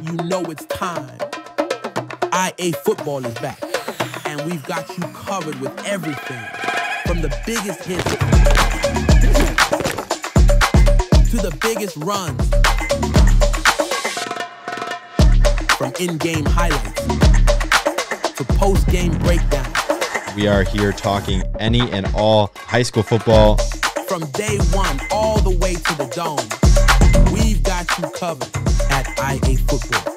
you know it's time. IA football is back, and we've got you covered with everything from the biggest hits to the biggest runs, from in-game highlights to post-game breakdown. We are here talking any and all high school football. From day one all the way to the dome, we've got you covered at IA Football.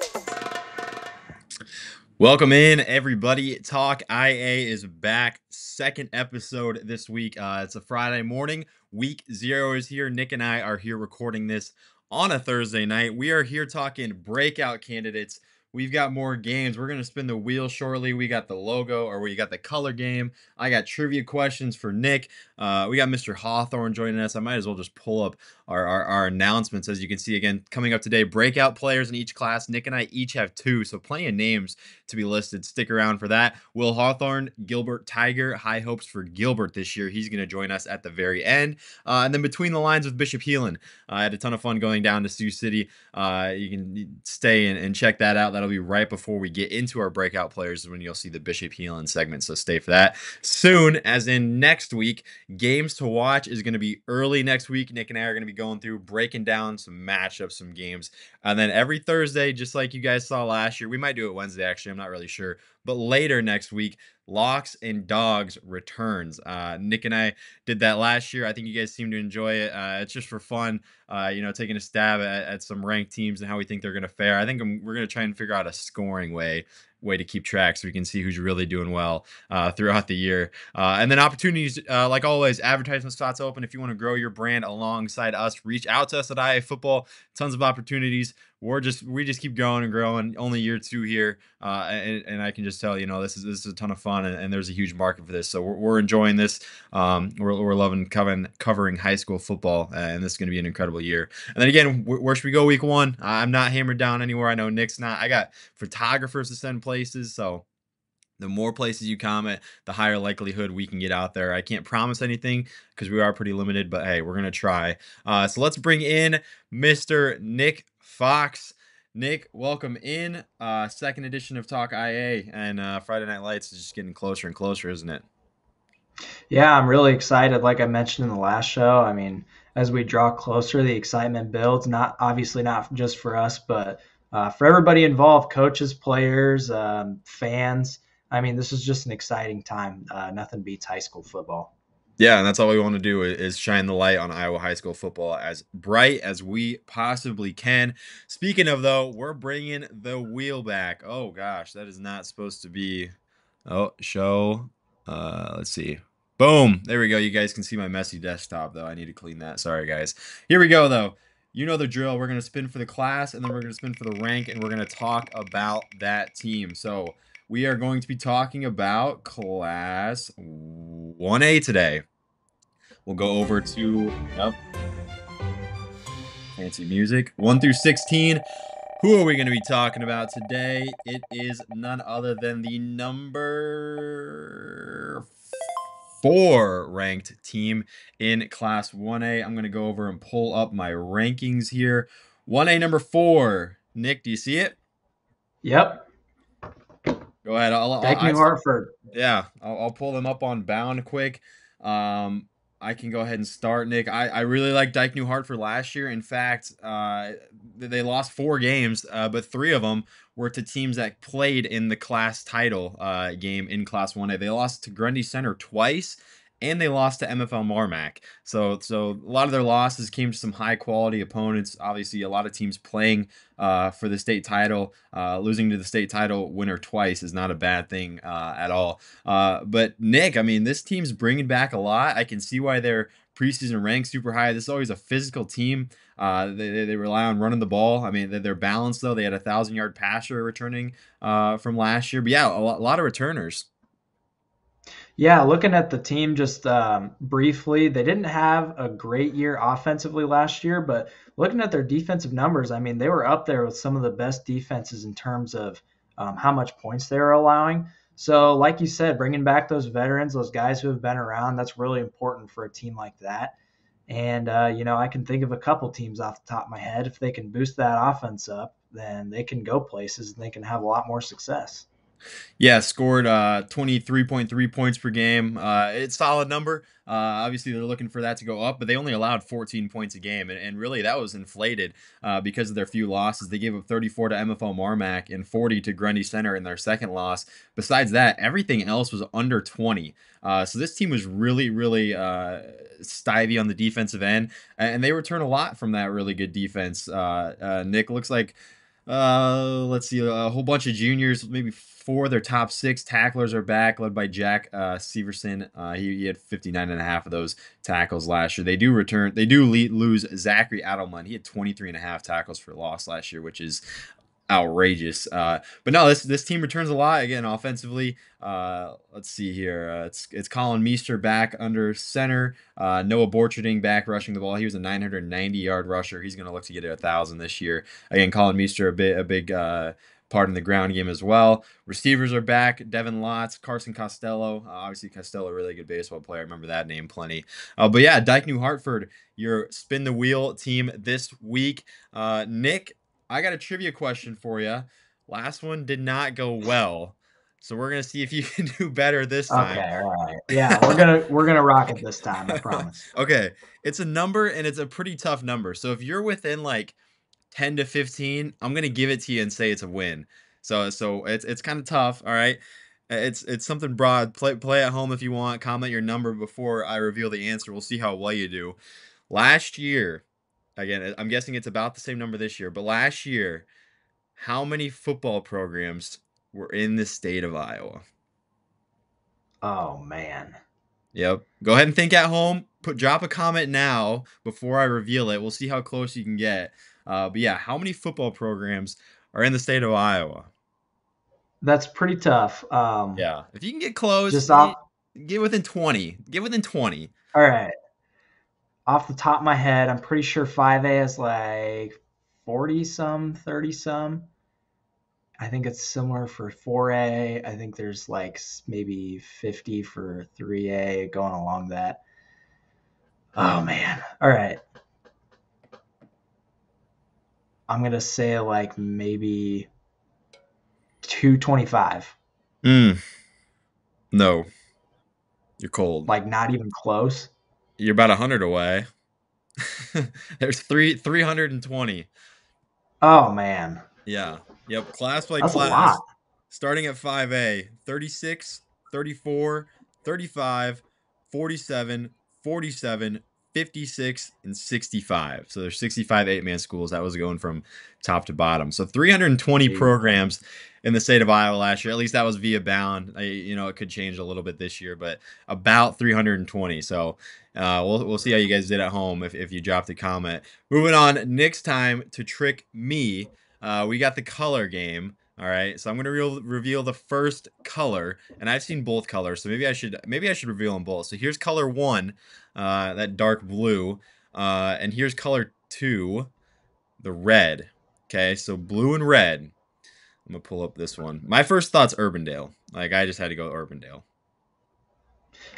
Welcome in, everybody. Talk IA is back. Second episode this week. It's a Friday morning. Week 0 is here. Nick and I are here recording this on a Thursday night. We are here talking breakout candidates. We've got more games. We're going to spin the wheel shortly. We got the logo, or we got the color game. I got trivia questions for Nick. We got Mr. Hawthorne joining us. I might as well just pull up our announcements. As you can see, again, coming up today, breakout players in each class. Nick and I each have 2, so plenty of names to be listed. Stick around for that. Will Hawthorne, Gilbert Tiger. High hopes for Gilbert this year. He's going to join us at the very end. And then between the lines with Bishop Heelan. I had a ton of fun going down to Sioux City. You can stay and check that out. That'll be right before we get into our breakout players, when you'll see the Bishop Heelan segment, so stay for that. Soon, as in next week, games to watch is going to be early next week. Nick and I are going to be going through, breaking down some matchups, some games, and then every Thursday, just like you guys saw last year, we might do it Wednesday, actually, I'm not really sure, but later next week, Locks and Dogs returns. Nick and I did that last year. I think you guys seem to enjoy it. It's just for fun, taking a stab at some ranked teams and how we think they're going to fare. I think we're going to try and figure out a scoring way to keep track, so we can see who's really doing well throughout the year. And then opportunities, like always, advertisement slots open. If you want to grow your brand alongside us, reach out to us at IA Football. Tons of opportunities. We just keep growing and growing. Only year 2 here, and I can just tell this is a ton of fun, and there's a huge market for this. So we're enjoying this. We're loving covering high school football, and this is going to be an incredible year. And then again, where should we go week 1? I'm not hammered down anywhere. I know Nick's not. I got photographers to send places, so the more places you comment, the higher likelihood we can get out there. I can't promise anything because we are pretty limited, but hey, we're going to try. So let's bring in Mr. Nick Fox. Nick, welcome in. Second edition of Talk IA, and Friday Night Lights is just getting closer and closer, isn't it? Yeah, I'm really excited. Like I mentioned in the last show, I mean, as we draw closer, the excitement builds, not just for us, but for everybody involved, coaches, players, fans. I mean, this is just an exciting time. Nothing beats high school football. Yeah, and that's all we want to do is shine the light on Iowa high school football as bright as we possibly can. Speaking of, though, we're bringing the wheel back. Oh, gosh, that is not supposed to be show. Let's see. Boom. There we go. You guys can see my messy desktop, though. I need to clean that. Sorry, guys. Here we go, though. You know the drill. We're going to spin for the class, and then we're going to spin for the rank, and we're going to talk about that team. So we are going to be talking about Class 1A today. We'll go over to fancy music. 1 through 16. Who are we going to be talking about today? It is none other than the number 4 ranked team in Class 1A. I'm going to go over and pull up my rankings here. 1A number 4. Nick, do you see it? Yep. Go ahead. Thank you, Hartford. Yeah, I'll pull them up on Bound quick. I can go ahead and start, Nick. I really liked Dyke New Hartford last year. In fact, they lost 4 games, but 3 of them were to teams that played in the class title game in Class 1A. They lost to Grundy Center twice, and they lost to MFL Marmac. So a lot of their losses came to some high-quality opponents. Obviously, a lot of teams playing for the state title. Losing to the state title winner twice is not a bad thing at all. But, Nick, I mean, this team's bringing back a lot. I can see why their preseason ranked super high. This is always a physical team. They rely on running the ball. I mean, they're balanced, though. They had a 1,000-yard passer returning from last year. But, yeah, a lot of returners. Yeah, looking at the team just briefly, they didn't have a great year offensively last year, but looking at their defensive numbers, I mean, they were up there with some of the best defenses in terms of how much points they were allowing. So like you said, bringing back those veterans, those guys who have been around, that's really important for a team like that. And, I can think of a couple teams off the top of my head. If they can boost that offense up, then they can go places and they can have a lot more success. Yeah, scored 23.3 points per game. It's a solid number. Obviously, they're looking for that to go up, but they only allowed 14 points a game. And really, that was inflated because of their few losses. They gave up 34 to MFL Marmac and 40 to Grundy Center in their second loss. Besides that, everything else was under 20. So this team was really, really styvy on the defensive end. And they return a lot from that really good defense. Nick, looks like let's see, a whole bunch of juniors, maybe 4 of their top 6 tacklers are back, led by Jack Severson. He had 59.5 of those tackles last year. They do lose Zachary Adelman. He had 23.5 tackles for loss last year, which is outrageous. But no, this team returns a lot again offensively. Let's see here. It's Colin Meester back under center. Noah Borcherding back rushing the ball. He was a 990-yard rusher. He's going to look to get to 1,000 this year. Again, Colin Meester a big part in the ground game as well. Receivers are back. Devin Lotz, Carson Costello. Obviously, Costello, a really good baseball player. I remember that name plenty. But yeah, Dyke New Hartford, your spin the wheel team this week. Nick, I got a trivia question for you. Last one did not go well, so we're gonna see if you can do better this time. Okay, all right. Yeah, we're gonna rock it this time, I promise. Okay, it's a number and it's a pretty tough number. So if you're within like 10 to 15, I'm gonna give it to you and say it's a win. So it's kind of tough. All right, it's something broad. Play at home if you want. Comment your number before I reveal the answer. We'll see how well you do. Last year, again, I'm guessing it's about the same number this year, but last year, how many football programs were in the state of Iowa? Oh man. Yep. Go ahead and think at home. Drop a comment now before I reveal it. We'll see how close you can get. But yeah, how many football programs are in the state of Iowa? That's pretty tough. Yeah. If you can get close, Just off. get within 20. Get within 20. All right. Off the top of my head, I'm pretty sure 5A is like 40 some, 30 some. I think it's similar for 4A. I think there's like maybe 50 for 3A going along that. Oh man. All right. I'm going to say like maybe 225. No. You're cold. Like not even close. You're about 100 away. There's 320. Oh man. Yeah. Yep. Class by That's class. a lot. Starting at 5A, 36, 34, 35, 47, 47, 56, and 65. So there's 65 8-man schools. That was going from top to bottom. So 320 programs in the state of Iowa last year. At least that was via bound. It could change a little bit this year, but about 320. So we'll see how you guys did at home if you dropped a comment. Moving on, next time to trick me. We got the color game. All right, so I'm gonna reveal the first color, and I've seen both colors, so maybe I should reveal them both. So here's color 1, that dark blue, and here's color 2, the red. Okay, so blue and red. I'm gonna pull up this one. My first thought's Urbandale. Like I just had to go Urbandale.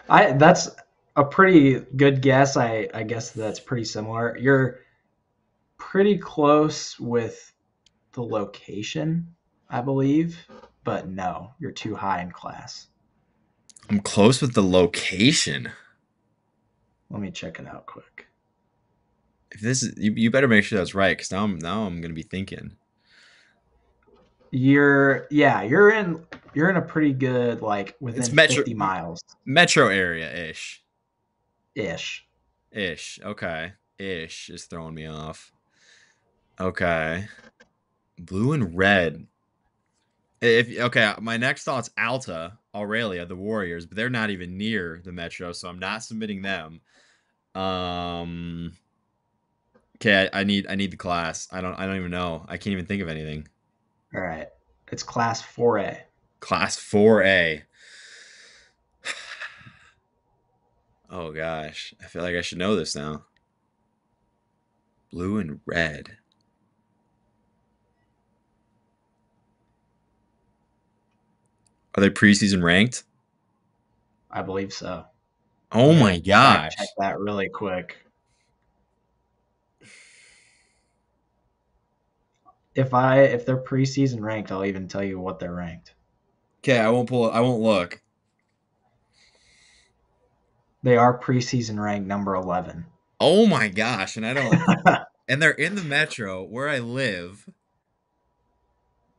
That's a pretty good guess. I guess that's pretty similar. You're pretty close with the location, I believe, but no, you're too high in class. I'm close with the location. Let me check it out quick. If this is, you better make sure that's right, because now I'm gonna be thinking. You're in a pretty good, like, within It's metro, 50 miles. Metro area ish. Ish. Okay. Ish is throwing me off. Okay. Blue and red. My next thought's Alta Aurelia, the Warriors, but they're not even near the Metro, so I'm not submitting them. Okay, I need the class. I don't even know. I can't even think of anything. All right. It's class 4A. Class 4A. Oh gosh, I feel like I should know this now. Blue and red. Are they preseason ranked? I believe so. Oh my gosh. Check that really quick. if they're preseason ranked, I'll even tell you what they're ranked. Okay, I won't look. They are preseason ranked number 11. Oh my gosh, and I don't and they're in the metro where I live.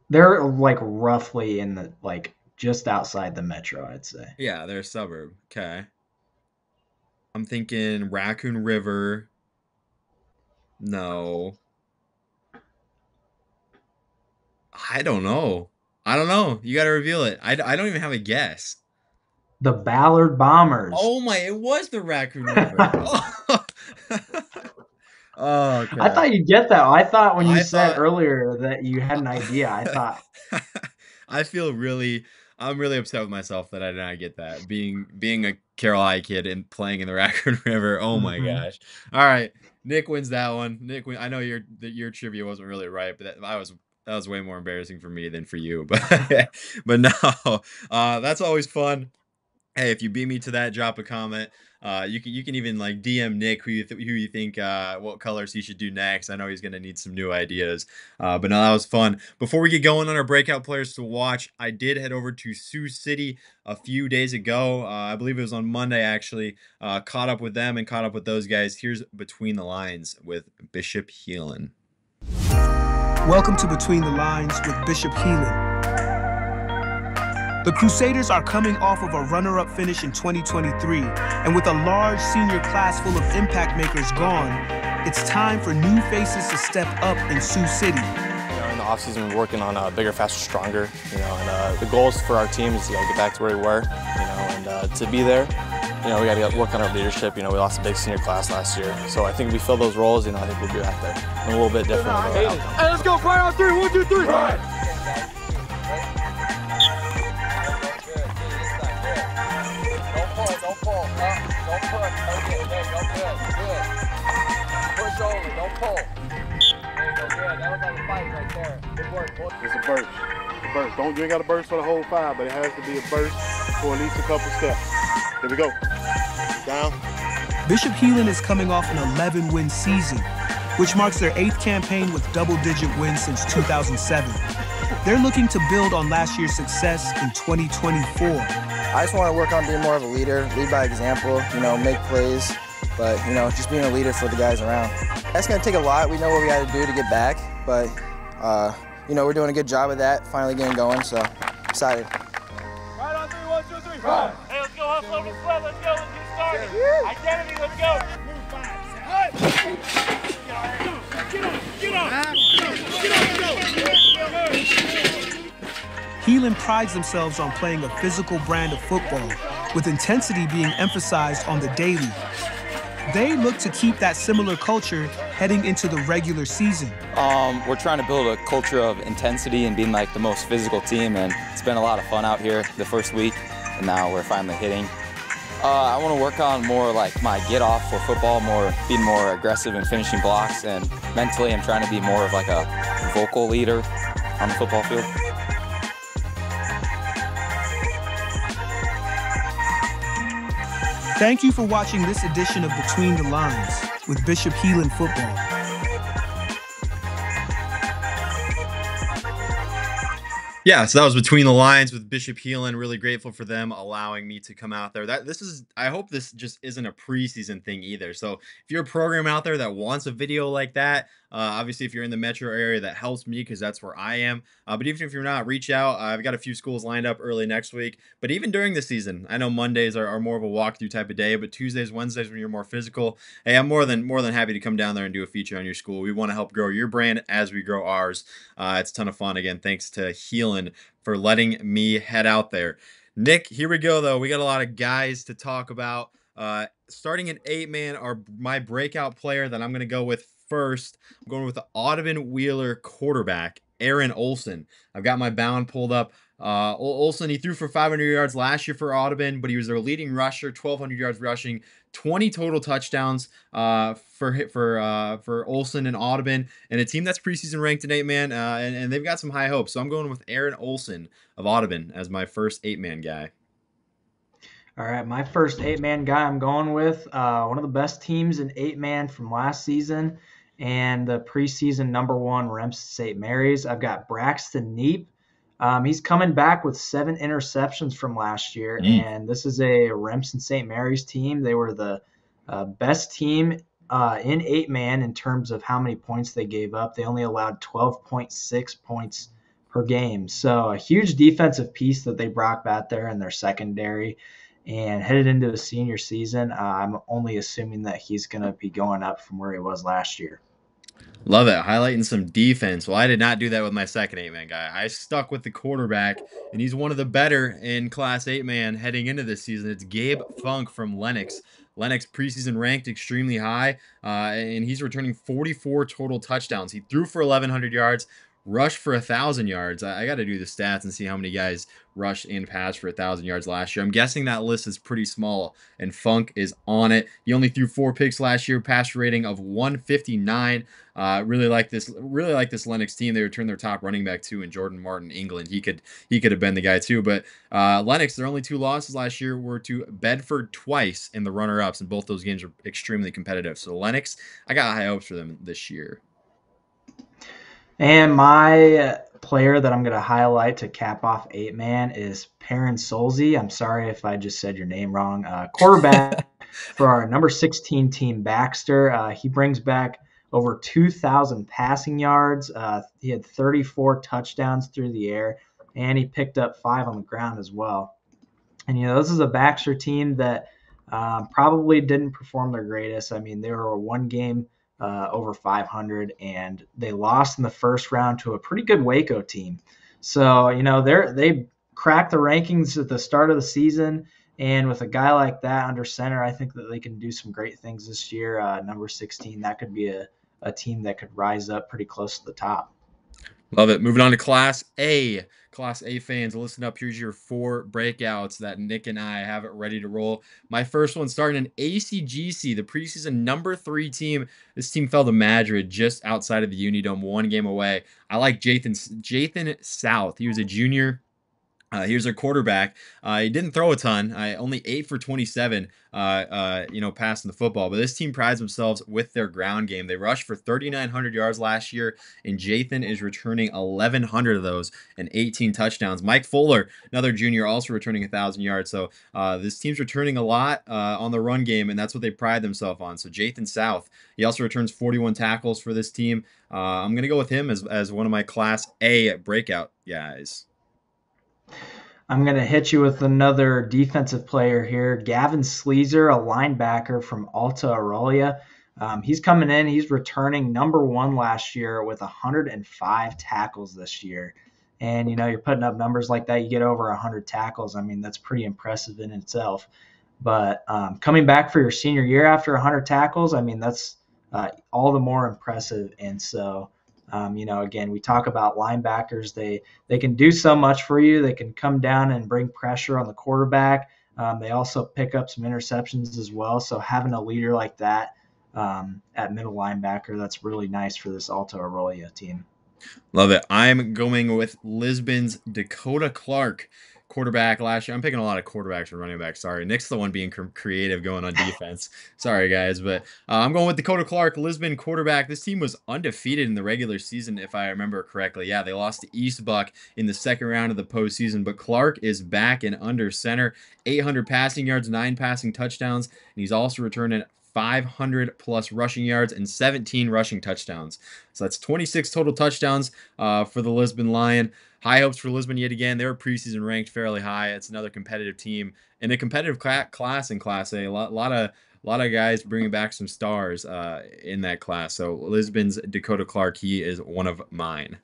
They're like roughly in the just outside the metro, I'd say. Yeah, they're a suburb. Okay. I'm thinking Raccoon River. No. I don't know. You got to reveal it. I don't even have a guess. The Ballard Bombers. Oh my, it was the Raccoon River. Oh, okay. I thought you'd get that. I thought when you said earlier that you had an idea, I thought. I'm really upset with myself that I did not get that. Being a Carroll High kid and playing in the Raccoon River. Oh my gosh. All right. Nick wins that one. I know your trivia wasn't really right, but that was way more embarrassing for me than for you. But no, that's always fun. Hey, if you beat me to that, drop a comment. You can even like DM Nick who you think what colors he should do next. I know he's gonna need some new ideas. But no, that was fun. Before we get going on our breakout players to watch, I did head over to Sioux City a few days ago. I believe it was on Monday actually. Caught up with them and caught up with those guys. Here's Between the Lines with Bishop Heelan. Welcome to Between the Lines with Bishop Heelan. The Crusaders are coming off of a runner-up finish in 2023, and with a large senior class full of impact makers gone, it's time for new faces to step up in Sioux City. In the offseason, we're working on bigger, faster, stronger. And the goals for our team is get back to where we were. And to be there, we got to work on our leadership. We lost a big senior class last year, so I think we fill those roles. I think we'll be back there and a little bit different. Hey, let's go! Fire on 3! 1, 2, 3! Right. Don't pull. Don't push. Okay, there you go. Good. Push over. Don't pull. There you go. Good. That was like a fight right there. Good work, boy. It's a burst. You ain't got a burst for the whole 5, but it has to be a burst for at least a couple steps. Here we go. Down. Bishop Heelan is coming off an 11-win season, which marks their 8th campaign with double-digit wins since 2007. They're looking to build on last year's success in 2024. I just want to work on being more of a leader, lead by example, make plays, but, just being a leader for the guys around. That's going to take a lot. We know what we got to do to get back, but, we're doing a good job of that, finally getting going, so excited. Right on 3, 1, 2, 3, right. Hey, let's go, hustle over the sled, let's go, let's get started. Identity, let's go. Move 5, Heelan prides themselves on playing a physical brand of football, with intensity being emphasized on the daily. They look to keep that similar culture heading into the regular season. We're trying to build a culture of intensity and being like the most physical team, and it's been a lot of fun out here the first week, and now we're finally hitting. I want to work on more like my get off for football, being more aggressive and finishing blocks, and mentally I'm trying to be more of like a vocal leader on the football field. Thank you for watching this edition of Between the Lines with Bishop Heelan Football. Yeah, so that was Between the Lines with Bishop Heelan. Really grateful for them allowing me to come out there. I hope this just isn't a preseason thing either. So if you're a program out there that wants a video like that, obviously if you're in the metro area, that helps me because that's where I am. But even if you're not, reach out. I've got a few schools lined up early next week. But even during the season, I know Mondays are more of a walkthrough type of day, but Tuesdays, Wednesdays when you're more physical, hey, I'm more than happy to come down there and do a feature on your school. We want to help grow your brand as we grow ours. It's a ton of fun. Again, thanks to Heelan for letting me head out there. Nick, here we go though. We got a lot of guys to talk about. Starting at 8-man, my breakout player that I'm going to go with first. I'm going with the Audubon Wheeler quarterback, Aaron Olson. I've got my bound pulled up. Olson, he threw for 500 yards last year for Audubon, but he was their leading rusher, 1,200 yards rushing, 20 total touchdowns for Olson and Audubon, and a team that's preseason ranked in 8-man, and they've got some high hopes. So I'm going with Aaron Olson of Audubon as my first 8-man guy. All right, my first 8-man guy I'm going with, one of the best teams in 8-man from last season, and the preseason #1 Remsen St. Mary's, I've got Braxton Neep. He's coming back with 7 interceptions from last year, and this is a Remsen St. Mary's team. They were the best team in 8-man in terms of how many points they gave up. They only allowed 12.6 points per game. So a huge defensive piece that they brought back there in their secondary. And headed into the senior season, I'm only assuming that he's going to be going up from where he was last year. Love it. Highlighting some defense. Well, I did not do that with my second 8-man guy. I stuck with the quarterback, and he's one of the better in Class 8-man heading into this season. It's Gabe Funk from Lennox. Lennox preseason ranked extremely high, and he's returning 44 total touchdowns. He threw for 1,100 yards, rushed for 1,000 yards. I got to do the stats and see how many guys rushed and passed for 1,000 yards last year. I'm guessing that list is pretty small, and Funk is on it. He only threw 4 picks last year, passer rating of 159. Really like this Lennox team. They returned their top running back too, in Jordan Martin England. He could have been the guy too. But Lennox, their only 2 losses last year were to Bedford twice in the runner-ups, and both those games were extremely competitive. So Lennox, I got high hopes for them this year. And my player that I'm going to highlight to cap off 8-man is Perrin Solzy. I'm sorry if I just said your name wrong. Quarterback for our number 16 team, Baxter. He brings back over 2,000 passing yards. He had 34 touchdowns through the air, and he picked up 5 on the ground as well. And, this is a Baxter team that probably didn't perform their greatest. I mean, they were a 1 game over 500, and they lost in the first round to a pretty good Waco team. So, they cracked the rankings at the start of the season, and with a guy like that under center, I think that they can do some great things this year. Number 16, that could be a team that could rise up pretty close to the top. Love it. Moving on to Class A. Class A fans, listen up. Here's your 4 breakouts that Nick and I have it ready to roll. My first one starting in ACGC, the preseason number 3 team. This team fell to Madrid just outside of the Unidome, 1 game away. I like Jathan South. He was a junior. Here's their quarterback. He didn't throw a ton. Only 8 for 27, passing the football. But this team prides themselves with their ground game. They rushed for 3,900 yards last year, and Jathan is returning 1,100 of those and 18 touchdowns. Mike Fuller, another junior, also returning 1,000 yards. So this team's returning a lot on the run game, and that's what they pride themselves on. So Jathan South, he also returns 41 tackles for this team. I'm going to go with him as one of my Class A breakout guys. I'm going to hit you with another defensive player here, Gavin Sleezer, a linebacker from Alta Aurelia. He's coming in. He's returning number 1 last year with 105 tackles this year. And, you're putting up numbers like that. You get over 100 tackles. I mean, that's pretty impressive in itself. But coming back for your senior year after 100 tackles, I mean, that's all the more impressive. And so, again, we talk about linebackers. They can do so much for you. They can come down and bring pressure on the quarterback. They also pick up some interceptions as well. So having a leader like that at middle linebacker, that's really nice for this Alta Aurelia team. Love it. I'm going with Lisbon's Dakota Clark, quarterback last year. I'm picking a lot of quarterbacks and running backs. Sorry. Nick's the one being creative going on defense. Sorry, guys. But I'm going with Dakota Clark, Lisbon quarterback. This team was undefeated in the regular season, if I remember correctly. Yeah, they lost to East Buck in the second round of the postseason. But Clark is back and under center. 800 passing yards, 9 passing touchdowns. And he's also returning 500 plus rushing yards and 17 rushing touchdowns. So that's 26 total touchdowns for the Lisbon Lion. High hopes for Lisbon yet again. They were preseason ranked fairly high. It's another competitive team in a competitive class in Class A. A lot of guys bringing back some stars in that class. So Lisbon's Dakota Clark, he is one of mine.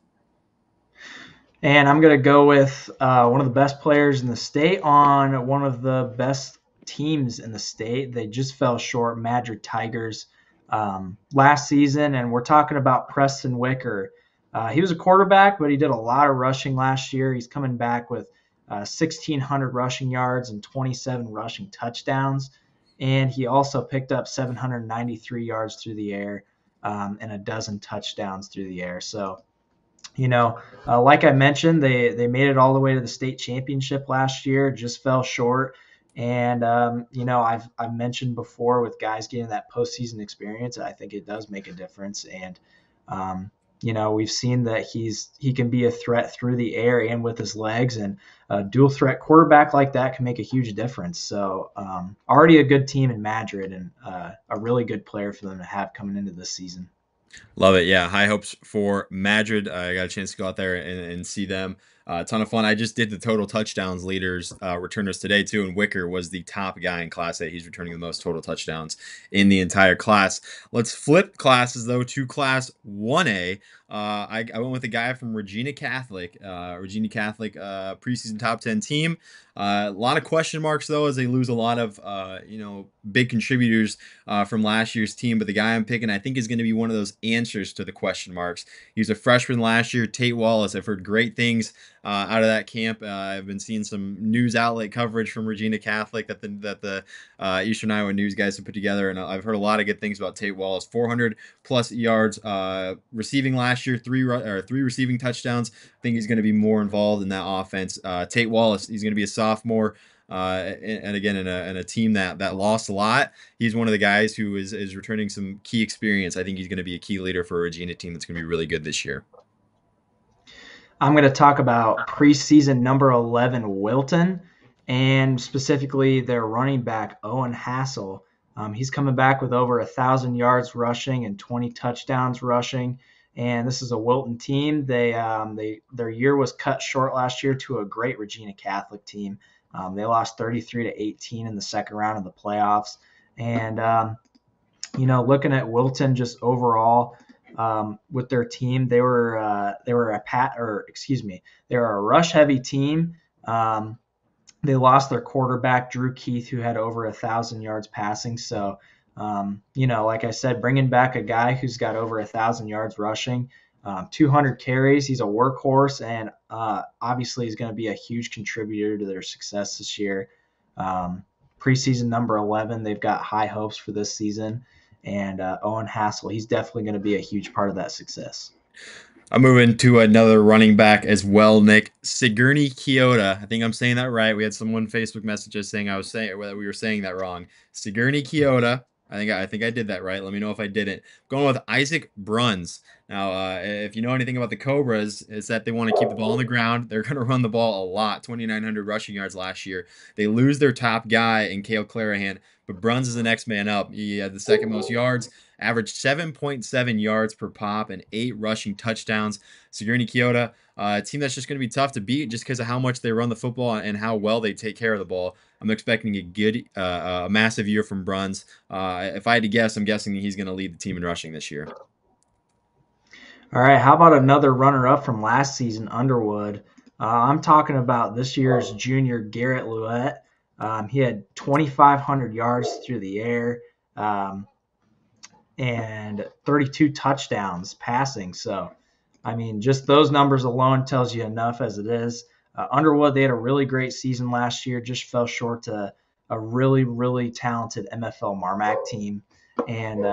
And I'm going to go with one of the best players in the state on one of the best teams in the state. They just fell short, Madrid Tigers, last season. And we're talking about Preston Wicker. He was a quarterback, but he did a lot of rushing last year. He's coming back with 1,600 rushing yards and 27 rushing touchdowns. And he also picked up 793 yards through the air and a dozen touchdowns through the air. So, like I mentioned, they made it all the way to the state championship last year, just fell short. And I've mentioned before with guys getting that postseason experience, I think it does make a difference. And we've seen that he can be a threat through the air and with his legs, and a dual threat quarterback like that can make a huge difference. So already a good team in Madrid, and a really good player for them to have coming into this season. Love it. Yeah, high hopes for Madrid. I got a chance to go out there and see them. A ton of fun. I just did the total touchdowns leaders returners today too, and Wicker was the top guy in Class A. He's returning the most total touchdowns in the entire class. Let's flip classes though to Class 1A. I went with a guy from Regina Catholic. Preseason top 10 team. A lot of question marks though, as they lose a lot of big contributors from last year's team. But the guy I'm picking, I think, is going to be one of those answers to the question marks. He was a freshman last year, Tate Wallace. I've heard great things out of that camp. I've been seeing some news outlet coverage from Regina Catholic that the Eastern Iowa news guys have put together, and I've heard a lot of good things about Tate Wallace. 400 plus yards receiving last year, three receiving touchdowns. I think he's going to be more involved in that offense. Tate Wallace, he's going to be a sophomore. And again, in a team that lost a lot, he's one of the guys who is returning some key experience. I think he's going to be a key leader for a Regina team that's going to be really good this year. I'm going to talk about preseason number 11 Wilton, and specifically their running back Owen Hassel. He's coming back with over 1,000 yards rushing and 20 touchdowns rushing. And this is a Wilton team. Their year was cut short last year to a great Regina Catholic team. They lost 33-18 in the second round of the playoffs. And looking at Wilton just overall with their team, they were a rush heavy team. They lost their quarterback Drew Keith, who had over 1,000 yards passing. So like I said, bringing back a guy who's got over 1,000 yards rushing, 200 carries. He's a workhorse, and obviously he's going to be a huge contributor to their success this year. Preseason number 11, they've got high hopes for this season. And Owen Hassel, he's definitely going to be a huge part of that success. I'm moving to another running back as well, Nick. Sigourney Kyoto. I think I'm saying that right. We had someone Facebook message us saying we were saying that wrong. Sigourney Kyoto. I think I did that right. Let me know if I didn't. Going with Isaac Bruns. Now, if you know anything about the Cobras, is that they want to keep the ball on the ground. They're going to run the ball a lot. 2,900 rushing yards last year. They lose their top guy in Cale Clarahan, but Bruns is the next man up. He had the second most yards, averaged 7.7 yards per pop and 8 rushing touchdowns. Sigourney Kyoto, a team that's just going to be tough to beat just because of how much they run the football and how well they take care of the ball. I'm expecting a massive year from Bruns. If I had to guess, I'm guessing he's going to lead the team in rushing this year. All right, how about another runner-up from last season, Underwood? I'm talking about this year's junior Garrett Louette. He had 2,500 yards through the air and 32 touchdowns passing. So, just those numbers alone tells you enough as it is. Underwood, they had a really great season last year, just fell short to a really, really talented MFL Marmac team. And,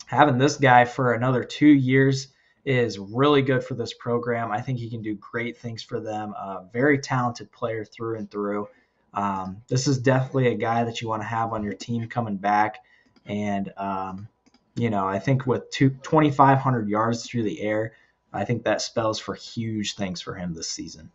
having this guy for another 2 years is really good for this program. I think he can do great things for them. Very talented player through and through. This is definitely a guy that you want to have on your team coming back. And, I think with 2,500 yards through the air, I think that spells for huge things for him this season.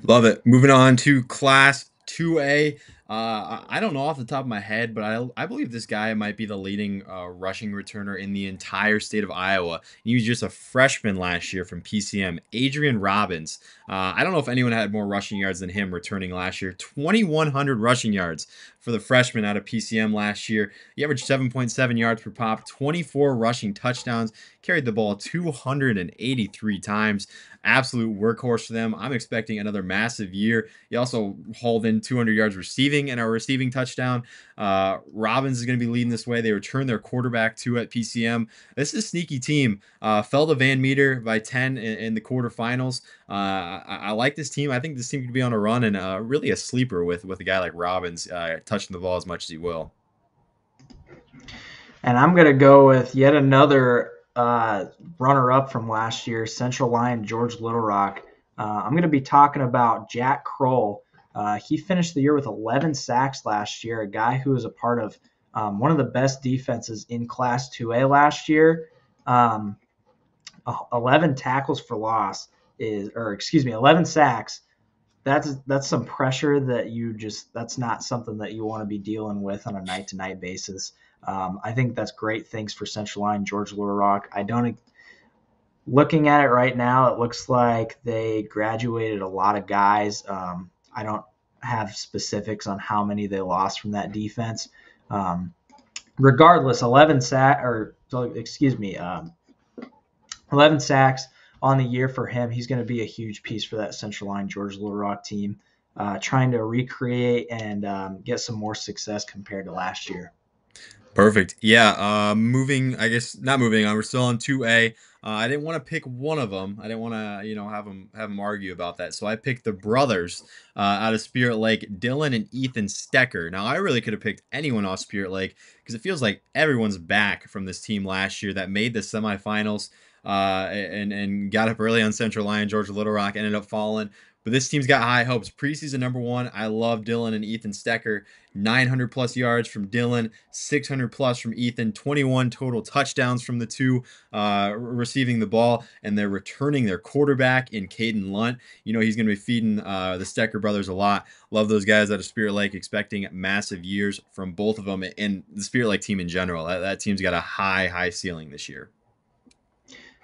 Love it. Moving on to Class 2A. I don't know off the top of my head, but I believe this guy might be the leading rushing returner in the entire state of Iowa. He was just a freshman last year from PCM, Adrian Robbins. I don't know if anyone had more rushing yards than him returning last year. 2,100 rushing yards for the freshman out of PCM last year. He averaged 7.7 yards per pop, 24 rushing touchdowns, carried the ball 283 times. Absolute workhorse for them. I'm expecting another massive year. He also hauled in 200 yards receiving and a receiving touchdown. Robbins is going to be leading this way. They return their quarterback too at PCM. This is a sneaky team. Fell to Van Meter by 10 in the quarterfinals. I like this team. I think this team could be on a run and really a sleeper with a guy like Robbins touching the ball as much as he will. And I'm going to go with yet another runner-up from last year, Central Lion George Little Rock. I'm going to be talking about Jack Kroll. He finished the year with 11 sacks last year, a guy who was a part of one of the best defenses in Class 2A last year. 11 tackles for loss 11 sacks. That's some pressure that's not something that you want to be dealing with on a night-to-night basis. I think that's great things for Central Line, George Little Rock. Looking at it right now, it looks like they graduated a lot of guys. I don't have specifics on how many they lost from that defense. Regardless, 11 sacks on the year for him. He's going to be a huge piece for that Central Line George Little Rock team, trying to recreate and get some more success compared to last year. Perfect. Yeah. I guess not moving on. We're still on 2A. I didn't want to pick one of them. I didn't want to, have them argue about that. So I picked the brothers out of Spirit Lake, Dylan and Ethan Stecker. Now I really could have picked anyone off Spirit Lake because it feels like everyone's back from this team last year that made the semifinals and got up early on Central Line. George Little Rock ended up falling. But this team's got high hopes. Preseason number 1, I love Dylan and Ethan Stecker. 900 plus yards from Dylan, 600 plus from Ethan, 21 total touchdowns from the two receiving the ball, and they're returning their quarterback in Caden Lunt. He's going to be feeding the Stecker brothers a lot. Love those guys out of Spirit Lake, expecting massive years from both of them and the Spirit Lake team in general. That team's got a high ceiling this year.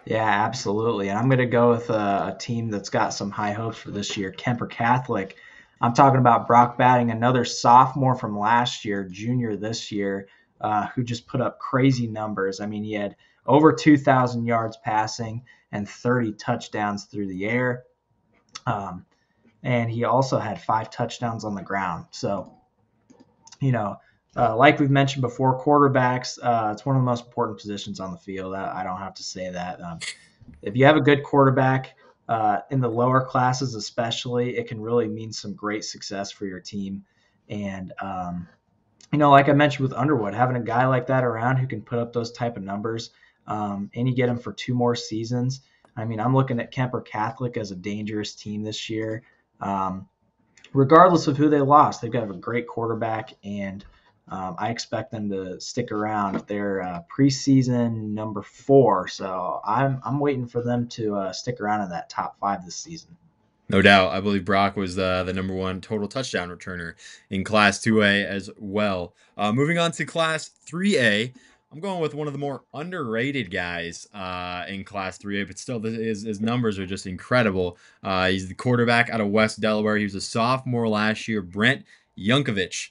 Yeah, absolutely. And I'm going to go with a team that's got some high hopes for this year, Kemper Catholic. I'm talking about Brock Batting, another sophomore from last year, junior this year, who just put up crazy numbers. I mean, he had over 2,000 yards passing and 30 touchdowns through the air. And he also had 5 touchdowns on the ground. So, like we've mentioned before, quarterbacks, it's one of the most important positions on the field. I don't have to say that. If you have a good quarterback in the lower classes especially, it can really mean some great success for your team. And, like I mentioned with Underwood, having a guy like that around who can put up those type of numbers and you get him for 2 more seasons. I mean, I'm looking at Kemper Catholic as a dangerous team this year. Regardless of who they lost, they've got a great quarterback, and I expect them to stick around. They're preseason number 4, so I'm waiting for them to stick around in that top 5 this season. No doubt. I believe Brock was the number 1 total touchdown returner in Class 2A as well. Moving on to Class 3A, I'm going with one of the more underrated guys in Class 3A, but still his numbers are just incredible. He's the quarterback out of West Delaware. He was a sophomore last year, Brent Yankovic.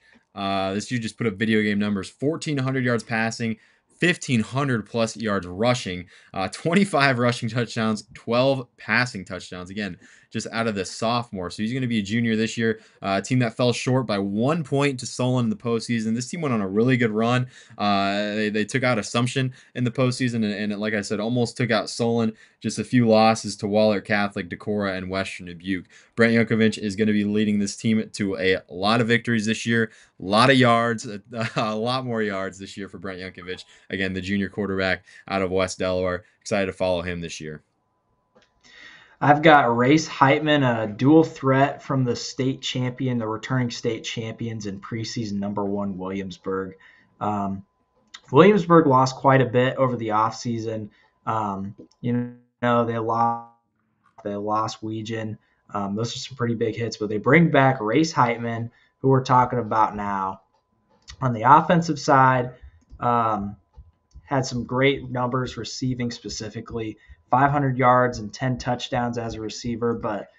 This dude just put up video game numbers, 1,400 yards passing, 1,500 plus yards rushing, 25 rushing touchdowns, 12 passing touchdowns. Again, just out of the sophomore. So he's going to be a junior this year. A team that fell short by 1 point to Solon in the postseason. This team went on a really good run. They took out Assumption in the postseason, and like I said, almost took out Solon. Just a few losses to Waller Catholic, Decorah, and Western Dubuque. Brent Yankovic is going to be leading this team to a lot of victories this year, a lot of yards, a lot more yards this year for Brent Yankovic. Again, the junior quarterback out of West Delaware. Excited to follow him this year. I've got Race Heitman, a dual threat from the returning state champions in preseason number 1, Williamsburg. Williamsburg lost quite a bit over the offseason. They lost Weegan. Those are some pretty big hits, but they bring back Race Heitman, who we're talking about now. On the offensive side, had some great numbers receiving specifically, 500 yards and 10 touchdowns as a receiver, but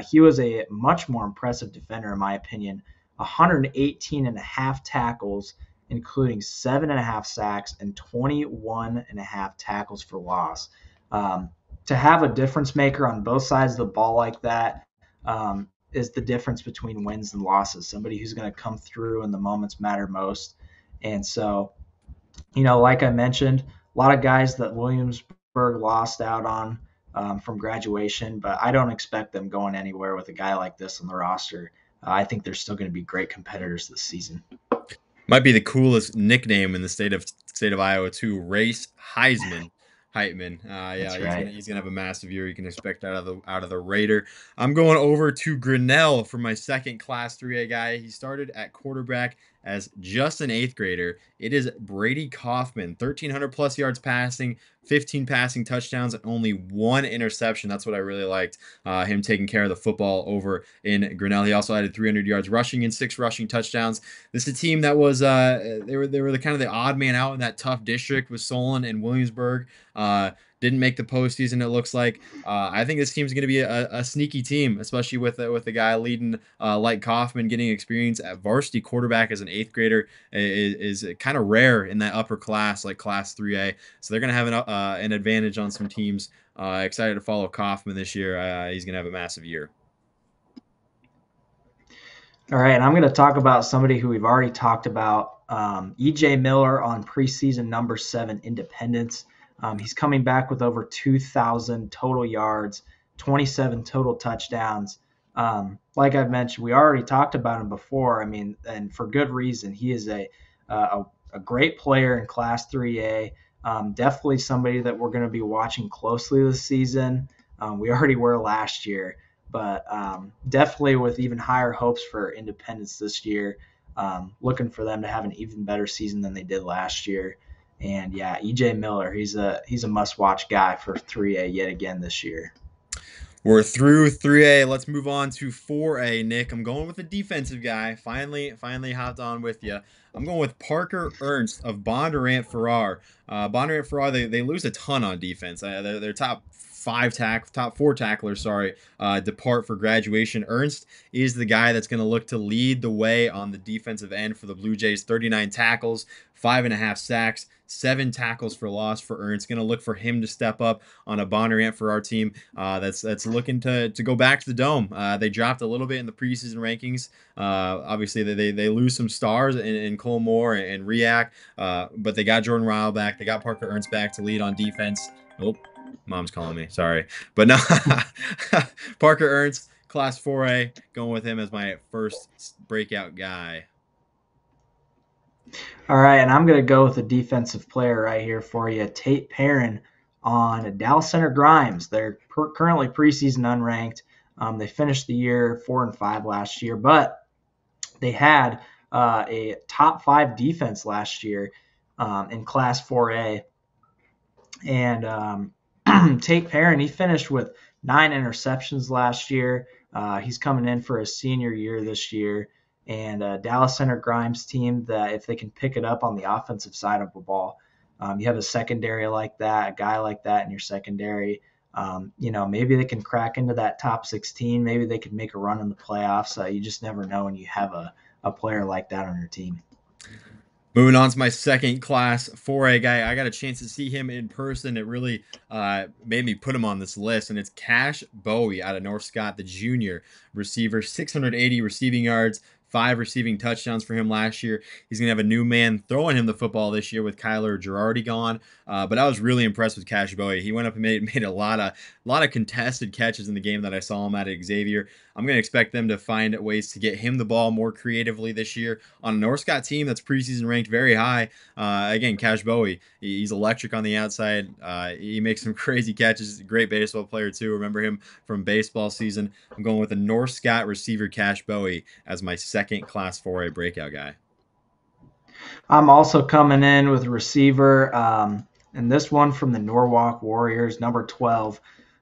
he was a much more impressive defender, in my opinion. 118.5 tackles, including 7.5 sacks and 21.5 tackles for loss. To have a difference maker on both sides of the ball like that is the difference between wins and losses. Somebody who's going to come through in the moments matter most. And so, like I mentioned, a lot of guys that Williamsburg lost out on from graduation, but I don't expect them going anywhere with a guy like this on the roster. I think they're still going to be great competitors this season. Might be the coolest nickname in the state of Iowa too, Race Heisman. Heitman. Yeah, That's right. he's gonna have a massive year. You can expect out of the Raider. I'm going over to Grinnell for my second Class 3A guy. He started at quarterback as just an 8th grader. It is Brady Kaufman, 1,300 plus yards passing, 15 passing touchdowns, and only 1 interception. That's what I really liked. Him taking care of the football over in Grinnell. He also added 300 yards rushing and 6 rushing touchdowns. This is a team that was they were the kind of the odd man out in that tough district with Solon and Williamsburg. Didn't make the postseason, it looks like. I think this team's going to be a sneaky team, especially with the guy leading like Kaufman. Getting experience at varsity quarterback as an 8th grader is kind of rare in that upper class, like Class 3A. So they're going to have an advantage on some teams. Excited to follow Kaufman this year. He's going to have a massive year. All right, and I'm going to talk about somebody who we've already talked about, E.J. Miller on preseason number 7 Independence. He's coming back with over 2,000 total yards, 27 total touchdowns. Like I've mentioned, we already talked about him before. I mean, and for good reason. He is a great player in Class 3A. Definitely somebody that we're going to be watching closely this season. We already were last year, but definitely with even higher hopes for Independence this year. Looking for them to have an even better season than they did last year. And yeah, E.J. Miller, he's a must-watch guy for 3A yet again this year. We're through 3A. Let's move on to 4A, Nick. I'm going with a defensive guy. Finally hopped on with you. I'm going with Parker Ernst of Bondurant Farrar. Bondurant Farrar, they lose a ton on defense. Their top 4 tacklers, depart for graduation. Ernst is the guy that's going to look to lead the way on the defensive end for the Blue Jays. 39 tackles, 5.5 sacks, 7 tackles for loss for Ernst. Going to look for him to step up on a Bondurant for our team that's looking to go back to the Dome. They dropped a little bit in the preseason rankings. Obviously, they lose some stars in Cole Moore and Riak, but they got Jordan Ryle back. They got Parker Ernst back to lead on defense. Oh, Mom's calling me. Sorry. But no, Parker Ernst, Class 4A, going with him as my first breakout guy. All right, and I'm going to go with a defensive player right here for you, Tate Perrin on Dallas Center Grimes. They're currently preseason unranked. They finished the year 4-5 last year, but they had a top 5 defense last year in Class 4A. And Tate Perrin, he finished with 9 interceptions last year. He's coming in for his senior year this year. And Dallas Center Grimes team that if they can pick it up on the offensive side of the ball, you have a secondary like that, a guy like that in your secondary. Maybe they can crack into that top 16. Maybe they could make a run in the playoffs. You just never know when you have a player like that on your team. Moving on to my second Class 4A guy. I got a chance to see him in person. It really made me put him on this list, and it's Cash Bowie out of North Scott, the junior receiver, 680 receiving yards, 5 receiving touchdowns for him last year. He's going to have a new man throwing him the football this year with Kyler Girardi gone. But I was really impressed with Cash Bowie. He went up and made a lot of contested catches in the game that I saw him at Xavier. I'm going to expect them to find ways to get him the ball more creatively this year on a North Scott team that's preseason ranked very high. Again, Cash Bowie, he's electric on the outside. He makes some crazy catches. He's a great baseball player too. Remember him from baseball season. I'm going with a North Scott receiver, Cash Bowie, as my second Class 4A breakout guy. I'm also coming in with a receiver, and this one from the Norwalk Warriors, number 12.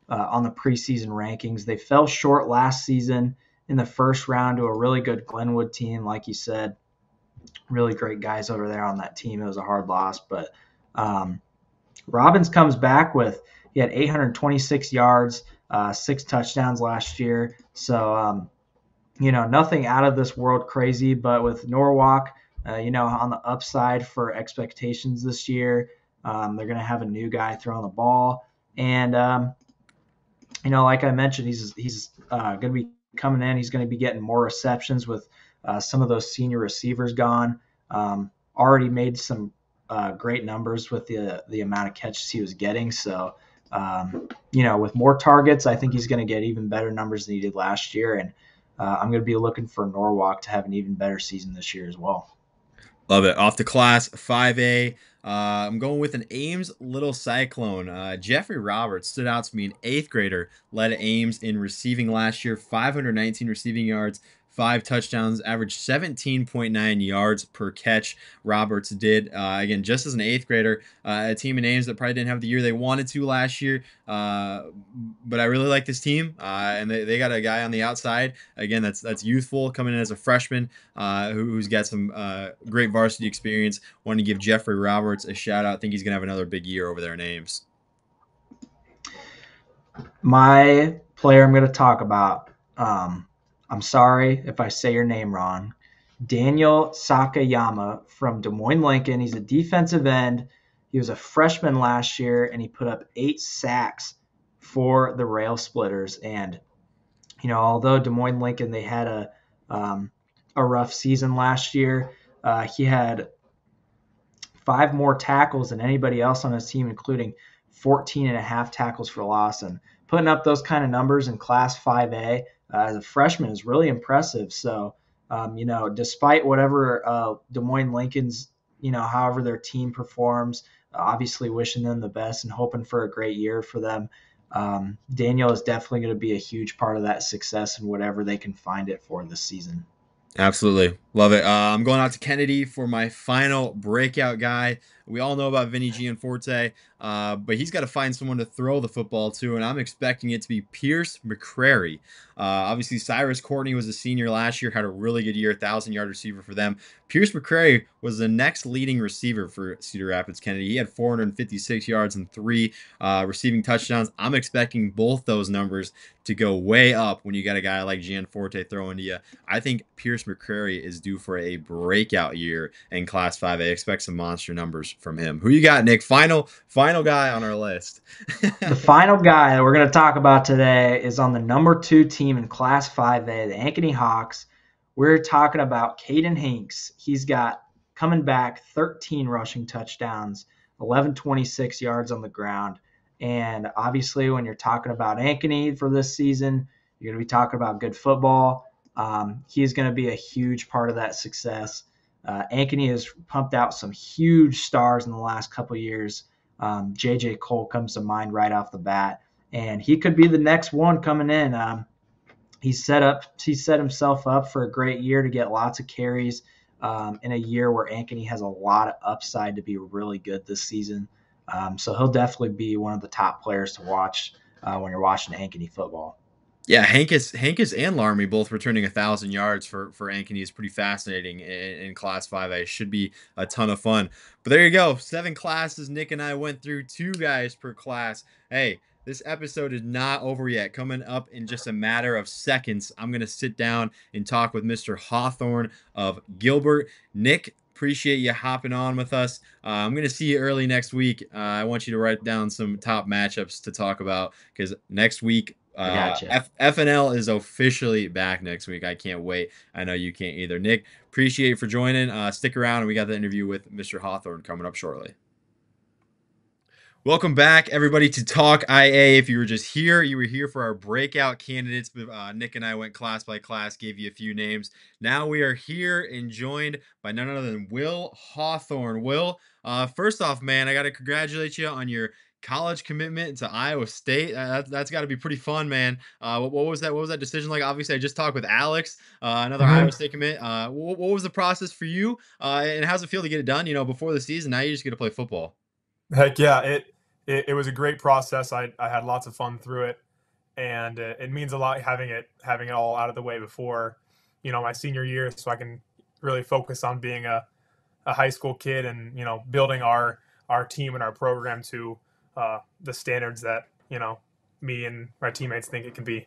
On the preseason rankings. They fell short last season in the first round to a really good Glenwood team. Like you said, really great guys over there on that team. It was a hard loss, but Robbins comes back he had 826 yards, 6 touchdowns last year. So, nothing out of this world crazy, but with Norwalk, on the upside for expectations this year, they're going to have a new guy throwing the ball. And, like I mentioned, he's going to be coming in. He's going to be getting more receptions with some of those senior receivers gone. Already made some great numbers with the amount of catches he was getting. So, with more targets, I think he's going to get even better numbers than he did last year. And I'm going to be looking for Norwalk to have an even better season this year as well. Love it. Off to Class 5A. I'm going with an Ames Little Cyclone. Jeffrey Roberts stood out to me, an 8th grader, led Ames in receiving last year, 519 receiving yards, 5 touchdowns, averaged 17.9 yards per catch. Roberts did, again, just as an 8th grader, a team in Ames that probably didn't have the year they wanted to last year. But I really like this team, and they got a guy on the outside, again, that's youthful, coming in as a freshman, who's got some great varsity experience. Wanted to give Jeffrey Roberts a shout out. I think he's going to have another big year over there in Ames. My player I'm going to talk about, I'm sorry if I say your name wrong, Daniel Sakayama from Des Moines Lincoln. He's a defensive end. He was a freshman last year, and he put up 8 sacks for the Rail Splitters. And, although Des Moines Lincoln, they had a rough season last year, he had 5 more tackles than anybody else on his team, including 14.5 tackles for loss. And putting up those kind of numbers in Class 5A as a freshman is really impressive. So, despite whatever Des Moines Lincoln's, however their team performs, obviously wishing them the best and hoping for a great year for them. Daniel is definitely going to be a huge part of that success and whatever they can find it for this season. Absolutely. Love it. I'm going out to Kennedy for my final breakout guy. We all know about Vinny Gianforte, but he's got to find someone to throw the football to, and I'm expecting it to be Pierce McCrary. Obviously, Cyrus Courtney was a senior last year, had a really good year, 1,000-yard receiver for them. Pierce McCrary was the next leading receiver for Cedar Rapids Kennedy. He had 456 yards and 3 receiving touchdowns. I'm expecting both those numbers to go way up when you got a guy like Gianforte throwing to you. I think Pierce McCrary is due for a breakout year in Class 5A. Expect some monster numbers from him. Who you got, Nick? Final guy on our list. The final guy that we're going to talk about today is on the number 2 team in Class 5A, the Ankeny Hawks. We're talking about Caden Hanks. He's got, coming back, 13 rushing touchdowns, 1126 yards on the ground. And obviously, when you're talking about Ankeny for this season, you're going to be talking about good football. He's going to be a huge part of that success. Ankeny has pumped out some huge stars in the last couple of years. J.J. Cole comes to mind right off the bat, and he could be the next one coming in. He set himself up for a great year to get lots of carries in a year where Ankeny has a lot of upside to be really good this season. So he'll definitely be one of the top players to watch when you're watching Ankeny football. Yeah, Hankus and Larmy both returning 1,000 yards for Ankeny is pretty fascinating in Class 5A. Should be a ton of fun. But there you go. 7 classes. Nick and I went through 2 guys per class. Hey, this episode is not over yet. Coming up in just a matter of seconds, I'm going to sit down and talk with Mr. Hawthorne of Gilbert. Nick, appreciate you hopping on with us. I'm going to see you early next week. I want you to write down some top matchups to talk about because next week, FNL is officially back next week. I can't wait. I know you can't either. Nick, appreciate you for joining. Stick around, and we got the interview with Mr. Hawthorne coming up shortly. Welcome back, everybody, to Talk IA. If you were just here, you were here for our breakout candidates. Nick and I went class by class, gave you a few names. Now we are here and joined by none other than Will Hawthorne. Will, first off, man, I got to congratulate you on your college commitment to Iowa State. That's got to be pretty fun, man. What was that? What was that decision like? Obviously, I just talked with Alex, another Iowa State commit. What was the process for you? And how's it feel to get it done? Before the season, now you just get to play football. Heck yeah, it was a great process. I had lots of fun through it, and it means a lot having it all out of the way before, my senior year, so I can really focus on being a high school kid and building our team and our program to the standards that me and my teammates think it can be.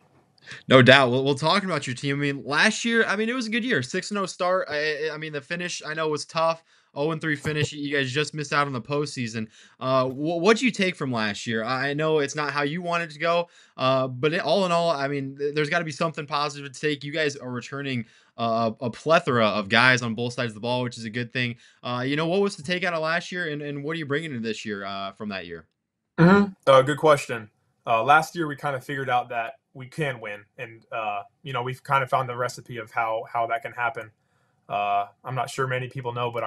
No doubt. Well, talking about your team, last year, it was a good year. 6-0 start. The finish I know was tough. 0-3 finish. You guys just missed out on the postseason. What'd you take from last year? I know it's not how you wanted to go, but all in all, there's got to be something positive to take. You guys are returning a plethora of guys on both sides of the ball, which is a good thing. What was the take out of last year, and what are you bringing into this year from that year? Good question. Last year, we kind of figured out that we can win, and we've kind of found the recipe of how that can happen. I'm not sure many people know, but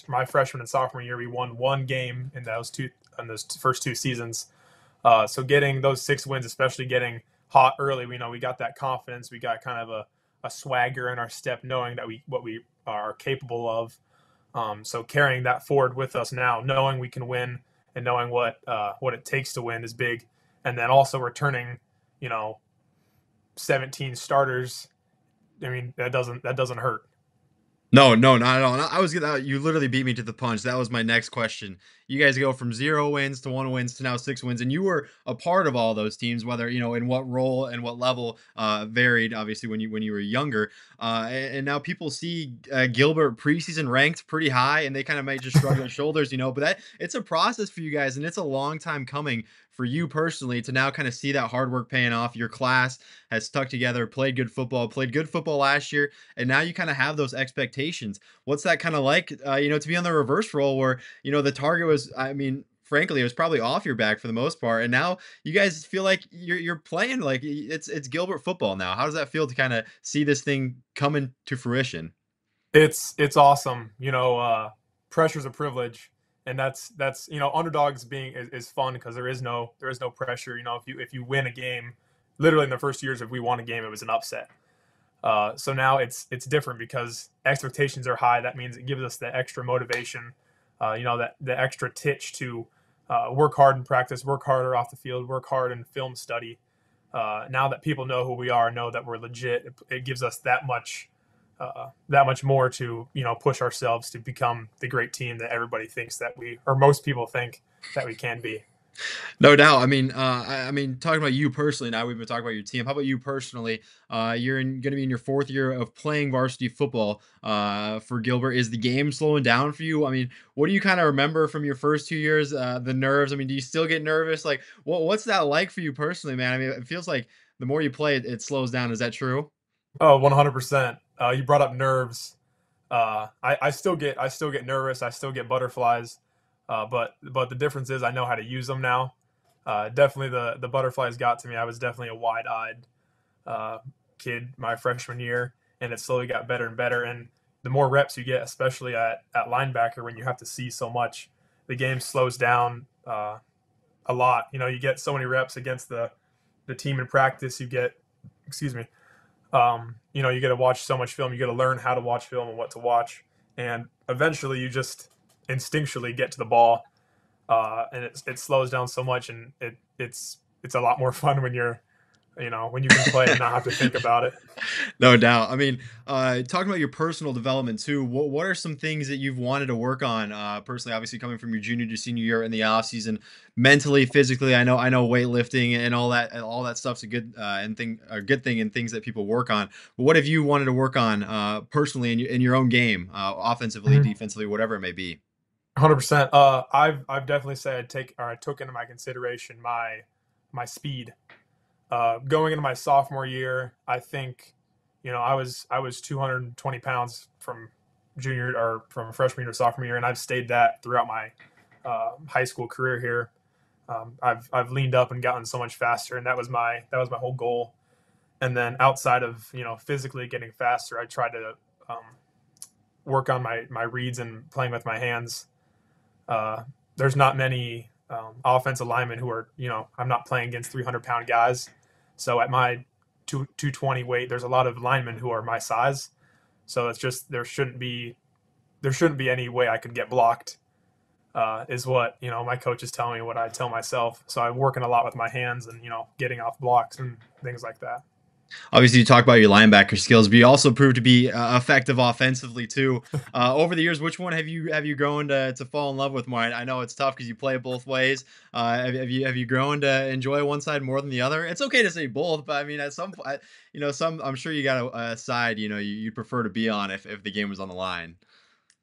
my freshman and sophomore year, we won one game in those first 2 seasons. So getting those 6 wins, especially getting hot early, we got that confidence. We got kind of a swagger in our step, knowing that what we are capable of. So carrying that forward with us now, knowing we can win and knowing what it takes to win is big. And then also returning, 17 starters. I mean, that doesn't hurt. No, not at all. You literally beat me to the punch. That was my next question. You guys go from 0 wins to 1 wins to now 6 wins, and you were a part of all those teams, whether, in what role and what level, varied, obviously, when you were younger. And now people see Gilbert preseason ranked pretty high, and they kind of might just shrug their shoulders, but it's a process for you guys, and it's a long time coming for you personally to now kind of see that hard work paying off. Your class has stuck together, played good football last year, and now you kind of have those expectations. What's that kind of like, to be on the reverse role where, the target was, frankly, it was probably off your back for the most part, and now you guys feel like you're playing like it's Gilbert football now. How does that feel to kind of see this thing coming to fruition? It's awesome. Pressure's a privilege. And that's underdogs being is fun because there is no pressure. If you win a game, literally in the first years, if we won a game, it was an upset. So now it's different because expectations are high. That means it gives us the extra motivation, that the extra titch to work hard in practice, work harder off the field, work hard in film study. Now that people know who we are, know that we're legit, it gives us that much more to push ourselves to become the great team that everybody thinks that most people think that we can be. No doubt. Talking about you personally, now we've been talking about your team. How about you personally? You're going to be in your 4th year of playing varsity football for Gilbert. Is the game slowing down for you? What do you kind of remember from your first 2 years? The nerves. Do you still get nervous? Like, what's that like for you personally, man? It feels like the more you play, it slows down. Is that true? Oh, 100%. You brought up nerves. I still get nervous. I still get butterflies. But the difference is I know how to use them now. Definitely the butterflies got to me. I was definitely a wide-eyed kid my freshman year, and it slowly got better and better. And the more reps you get, especially at linebacker, when you have to see so much, the game slows down a lot. You get so many reps against the team in practice. You get, you get to watch so much film. You get to learn how to watch film and what to watch. And eventually you just instinctually get to the ball, and it slows down so much, and it's a lot more fun when when you can play and not have to think about it. No doubt. Talking about your personal development too, what are some things that you've wanted to work on personally, obviously coming from your junior to senior year in the off season, mentally, physically? I know weightlifting and all that stuff's a good thing and things that people work on. But what have you wanted to work on personally in your own game, offensively, defensively, whatever it may be? 100%. I've definitely said I took into my consideration my speed. Going into my sophomore year, I think, I was 220 pounds from freshman year to sophomore year, and I've stayed that throughout my high school career here. I've leaned up and gotten so much faster, and that was my whole goal. And then outside of physically getting faster, I tried to work on my reads and playing with my hands. There's not many offensive linemen who are I'm not playing against 300-pound guys. So at my 220 weight, there's a lot of linemen who are my size. So it's just there shouldn't be any way I could get blocked. Is what my coaches tell me, what I tell myself. So I'm working a lot with my hands and getting off blocks and things like that. Obviously, you talk about your linebacker skills, but you also proved to be effective offensively too. Over the years, which one have you grown to fall in love with more? I know it's tough because you play it both ways. Have you grown to enjoy one side more than the other? It's okay to say both, but at some point, I'm sure you got a side you prefer to be on if the game was on the line.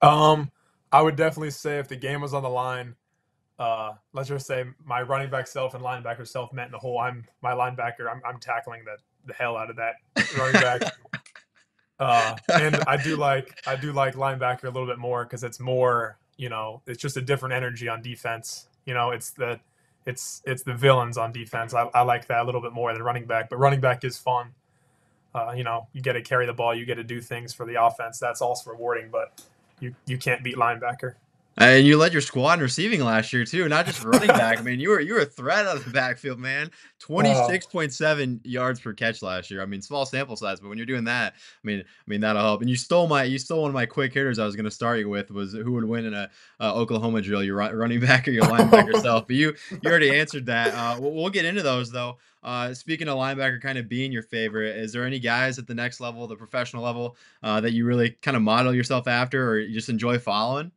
I would definitely say if the game was on the line, let's just say my running back self and linebacker self met in the hole. My linebacker. I'm tackling the hell out of that running back. And I do like linebacker a little bit more because it's more, it's just a different energy on defense. It's the villains on defense. I like that a little bit more than running back, but running back is fun. You get to carry the ball, you get to do things for the offense. That's also rewarding, but you can't beat linebacker. And you led your squad in receiving last year too, not just running back. I mean, you were a threat out of the backfield, man. 26.7 yards per catch last year. I mean, small sample size, but when you're doing that, I mean that'll help. And you stole one of my quick hitters. I was going to start you with was who would win in a Oklahoma drill, your running back or your linebacker self. But you already answered that. We'll get into those though. Speaking of linebacker kind of being your favorite, is there any guys at the next level, the professional level, that you really kind of model yourself after, or you just enjoy following?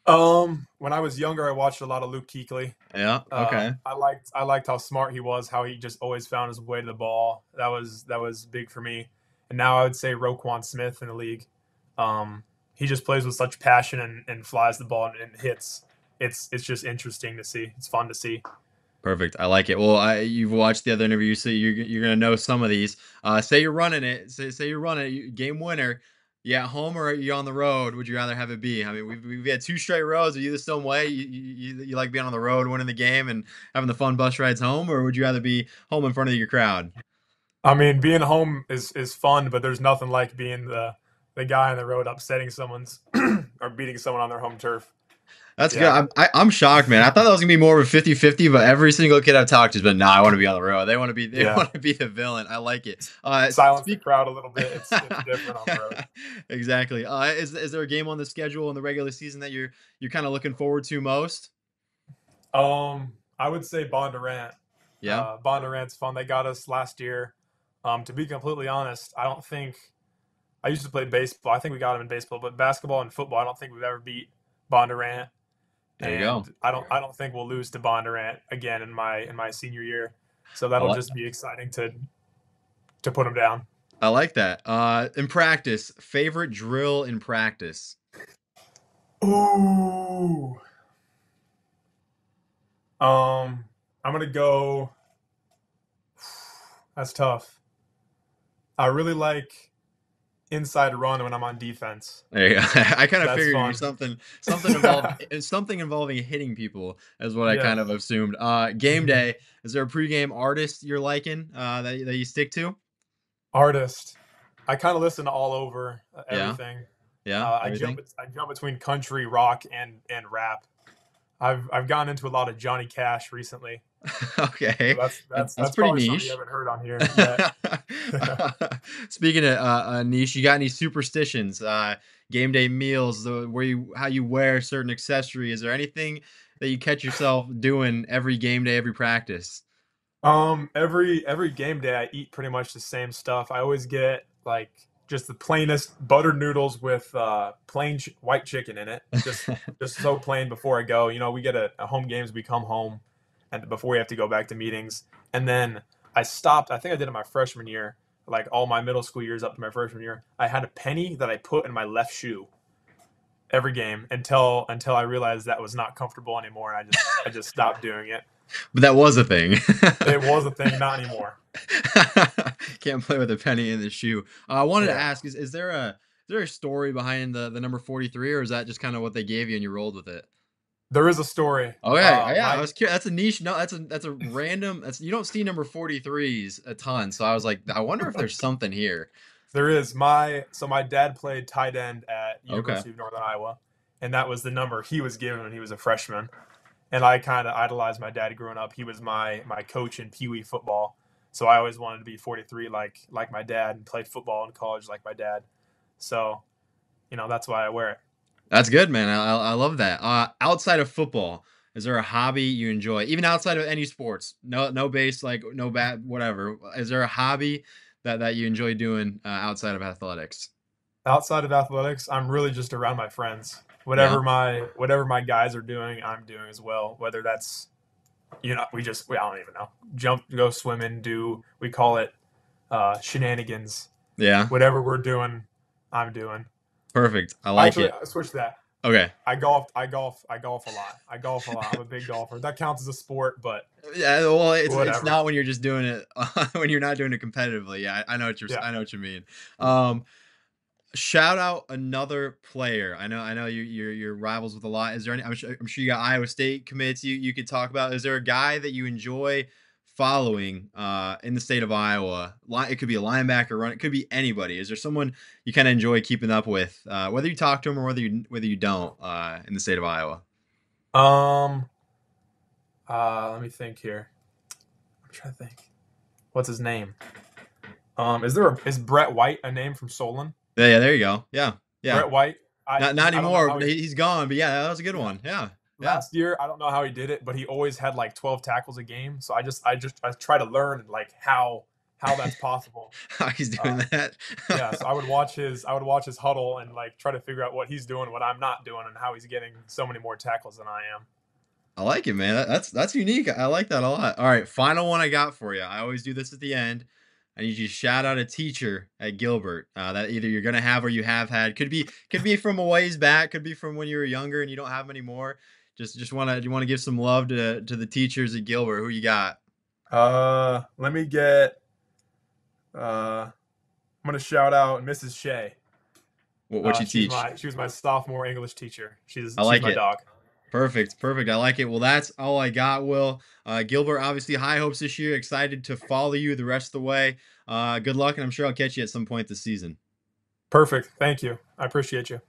When I was younger, I watched a lot of Luke Kuechly. Yeah. Okay. I liked how smart he was, how he just always found his way to the ball. That was big for me. And now I would say Roquan Smith in the league. He just plays with such passion and flies the ball and hits. It's just interesting to see. It's fun to see. Perfect. I like it. Well, you've watched the other interviews, so you're gonna know some of these. Say you're running it. Say you're running it. Game winner. You at home or are you on the road? Would you rather have it be? I mean, we've had 2 straight roads. Are you the same way? You like being on the road, winning the game, and having the fun bus rides home, or would you rather be home in front of your crowd? I mean, being home is fun, but there's nothing like being the guy on the road upsetting someone's or beating someone on their home turf. That's good. I'm shocked, man. I thought that was gonna be more of a 50-50, but every single kid I've talked to has been, nah, I want to be on the road. They want to be the villain. I like it. Silence the crowd a little bit. It's different on the road. Exactly. Is there a game on the schedule in the regular season that you're kind of looking forward to most? I would say Bondurant. Yeah. Bondurant's fun. They got us last year. To be completely honest, I don't think I used to play baseball. I think we got them in baseball, but basketball and football, I don't think we've ever beat Bondurant. There you go. I don't think we'll lose to Bondurant again in my senior year. So that'll just be exciting to put them down. I like that. In practice, favorite drill in practice? Ooh. I'm gonna go. That's tough. I really like inside run when I'm on defense. There you go. I kind of figured something involving hitting people is what I kind of assumed. Game day, is there a pregame artist you're liking that you stick to? Artist, I kind of listen to all over everything. Yeah. I jump between country, rock, and rap. I've gotten into a lot of Johnny Cash recently. Okay, so that's pretty niche. niche. You haven't heard on here yet. Speaking of niche, you got any superstitions? Game day meals, how you wear certain accessory. Is there anything that you catch yourself doing every game day, every practice? Every game day, I eat pretty much the same stuff. I always get like just the plainest buttered noodles with plain white chicken in it. Just so plain before I go. We get a home games. We come home, and before we have to go back to meetings. And then I stopped. I think I did it my freshman year. Like all my middle school years up to my freshman year, I had a penny that I put in my left shoe every game until I realized that was not comfortable anymore, and I just stopped doing it. But that was a thing. It was a thing, not anymore. Can't play with a penny in the shoe. I wanted to ask: is there a story behind the number 43, or is that just kind of what they gave you and you rolled with it? There is a story. Okay, I was curious. That's a niche. No, that's a random. You don't see number 43s a ton, so I was like, I wonder if there's something here. There is. My dad played tight end at University of Northern Iowa, and that was the number he was given when he was a freshman. And I kind of idolized my dad growing up. He was my coach in Pee Wee football, so I always wanted to be 43 like my dad and play football in college like my dad. So, that's why I wear it. That's good, man. I love that. Outside of football, is there a hobby you enjoy? Even outside of any sports, no base, like no bat, whatever. Is there a hobby that you enjoy doing outside of athletics? Outside of athletics, I'm really just around my friends. Whatever my guys are doing, I'm doing as well. Whether that's, I don't even know. Go swimming, we call it shenanigans. Yeah. Whatever we're doing, I'm doing. Perfect. I like it. Switch that. Okay. I golf a lot. I'm a big golfer. That counts as a sport, but yeah, well, it's not when you're just doing it when you're not doing it competitively. Yeah, I know what you mean. Shout out another player. I know you're rivals with a lot. Is there any? I'm sure you got Iowa State commits you could talk about. Is there a guy that you enjoy following in the state of Iowa? It could be a linebacker, run. It could be anybody. Is there someone you kind of enjoy keeping up with, whether you talk to them or whether you don't, in the state of Iowa? Let me think here. I'm trying to think. What's his name? Is Brett White a name from Solon? Yeah, there you go. Yeah. Brett White. Not anymore. He's gone, but yeah, that was a good one. Yeah. Last year, I don't know how he did it, but he always had like 12 tackles a game. So I try to learn like how that's possible. How he's doing that. Yeah, so I would watch his huddle and like try to figure out what he's doing, what I'm not doing, and how he's getting so many more tackles than I am. I like it, man. That's unique. I like that a lot. All right, final one I got for you. I always do this at the end. I need you to shout out a teacher at Gilbert that either you're gonna have or you have had. Could be from a ways back. Could be from when you were younger and you don't have any more. You want to give some love to the teachers at Gilbert. Who you got? Let me get. I'm gonna shout out Mrs. Shea. What you teach? She was my sophomore English teacher. She's my dog. Perfect. I like it. Well, that's all I got, Will. Gilbert, obviously high hopes this year. Excited to follow you the rest of the way. Good luck, and I'm sure I'll catch you at some point this season. Perfect. Thank you. I appreciate you.